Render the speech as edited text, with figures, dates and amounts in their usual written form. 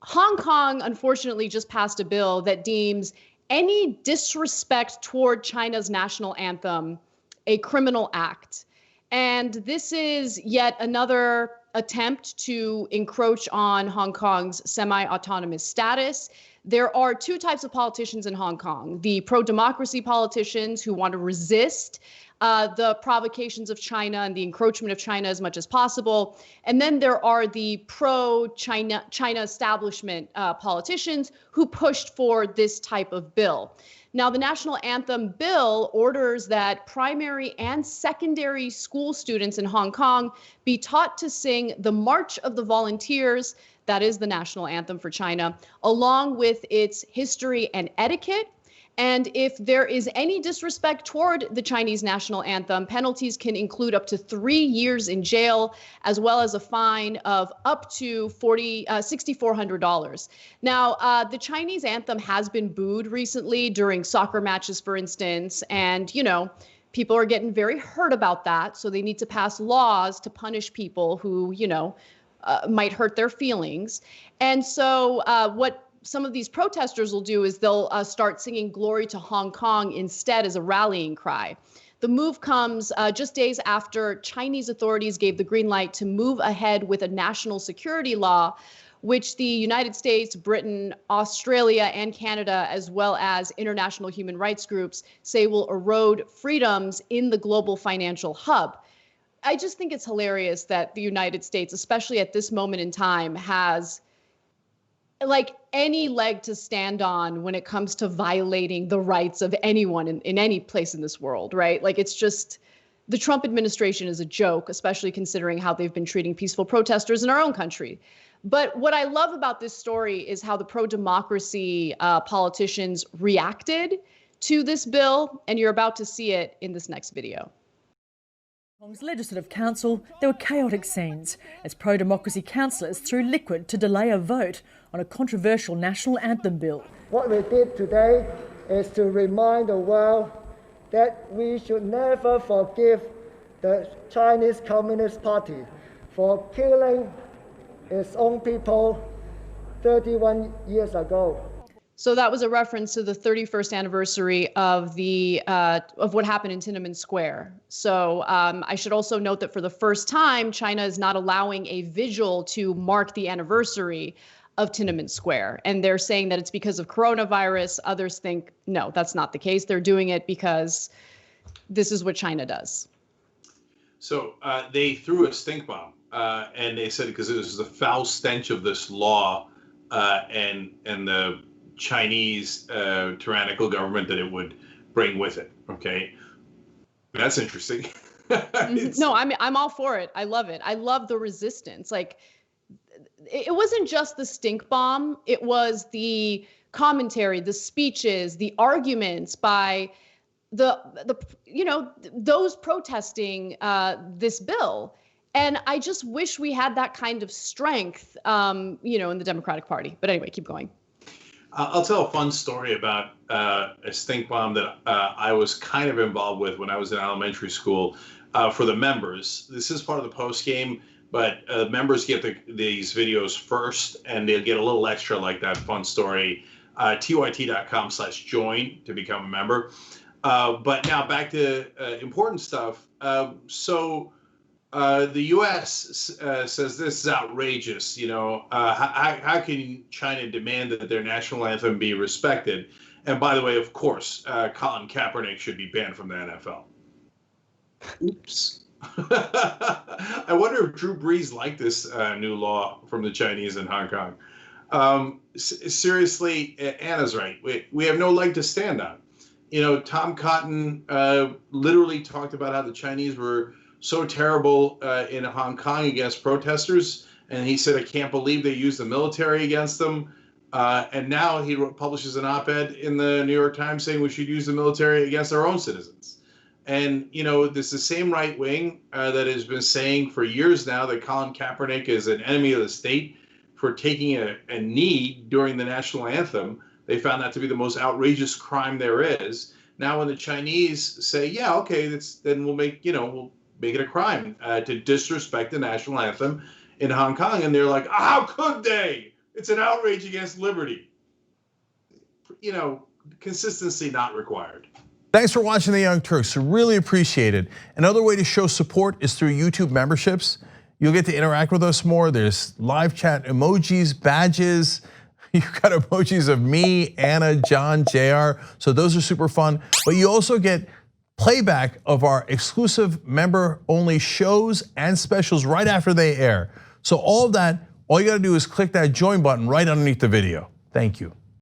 Hong Kong, unfortunately, just passed a bill that deems any disrespect toward China's national anthem a criminal act. And this is yet another attempt to encroach on Hong Kong's semi-autonomous status. There are two types of politicians in Hong Kong: the pro-democracy politicians who want to resist the provocations of China and the encroachment of China as much as possible. And then there are the pro-China establishment politicians who pushed for this type of bill. Now, the national anthem bill orders that primary and secondary school students in Hong Kong be taught to sing the March of the Volunteers, that is the national anthem for China, along with its history and etiquette. And if there is any disrespect toward the Chinese national anthem, penalties can include up to 3 years in jail, as well as a fine of up to $6,400. Now, the Chinese anthem has been booed recently during soccer matches, for instance, and, people are getting very hurt about that. So they need to pass laws to punish people who, might hurt their feelings. And so what some of these protesters will do is they'll start singing "Glory to Hong Kong" instead as a rallying cry. The move comes just days after Chinese authorities gave the green light to move ahead with a national security law, which the United States, Britain, Australia, and Canada, as well as international human rights groups, say will erode freedoms in the global financial hub. I just think it's hilarious that the United States, especially at this moment in time, has like any leg to stand on when it comes to violating the rights of anyone in any place in this world, right? Like, it's just, the Trump administration is a joke, especially considering how they've been treating peaceful protesters in our own country. But what I love about this story is how the pro-democracy politicians reacted to this bill, and you're about to see it in this next video. Hong Kong's Legislative Council, there were chaotic scenes as pro-democracy councillors threw liquid to delay a vote on a controversial national anthem bill. What we did today is to remind the world that we should never forgive the Chinese Communist Party for killing its own people 31 years ago. So that was a reference to the 31st anniversary of what happened in Tiananmen Square. So I should also note that for the first time, China is not allowing a vigil to mark the anniversary of Tiananmen Square. And they're saying that it's because of coronavirus. Others think, no, that's not the case. They're doing it because this is what China does. So they threw a stink bomb and they said because it was the foul stench of this law and the Chinese tyrannical government that it would bring with it. Okay, that's interesting. No, I'm all for it. I love it. I love the resistance. Like, it wasn't just the stink bomb. It was the commentary, the speeches, the arguments by those protesting this bill. And I just wish we had that kind of strength, in the Democratic Party. But anyway, keep going. I'll tell a fun story about a stink bomb that I was kind of involved with when I was in elementary school for the members. This is part of the post game, but members get these videos first, and they'll get a little extra like that fun story. tyt.com/join to become a member. But now back to important stuff. So the U.S. says this is outrageous. How can China demand that their national anthem be respected? And by the way, of course, Colin Kaepernick should be banned from the NFL. Oops. I wonder if Drew Brees liked this new law from the Chinese in Hong Kong. Seriously, Anna's right. We have no leg to stand on. Tom Cotton literally talked about how the Chinese were so terrible in Hong Kong against protesters. And he said, I can't believe they used the military against them. And now he publishes an op-ed in the New York Times saying we should use the military against our own citizens. And, this is the same right wing that has been saying for years now that Colin Kaepernick is an enemy of the state for taking a knee during the national anthem. They found that to be the most outrageous crime there is. Now, when the Chinese say, yeah, okay, then we'll make it a crime to disrespect the national anthem in Hong Kong. And they're like, how could they? It's an outrage against liberty. You know, consistency not required. Thanks for watching The Young Turks. Really appreciate it. Another way to show support is through YouTube memberships. You'll get to interact with us more. There's live chat emojis, badges. You've got emojis of me, Anna, John, JR. So those are super fun. But you also get playback of our exclusive member-only shows and specials right after they air. So all of that, all you gotta do is click that join button right underneath the video. Thank you.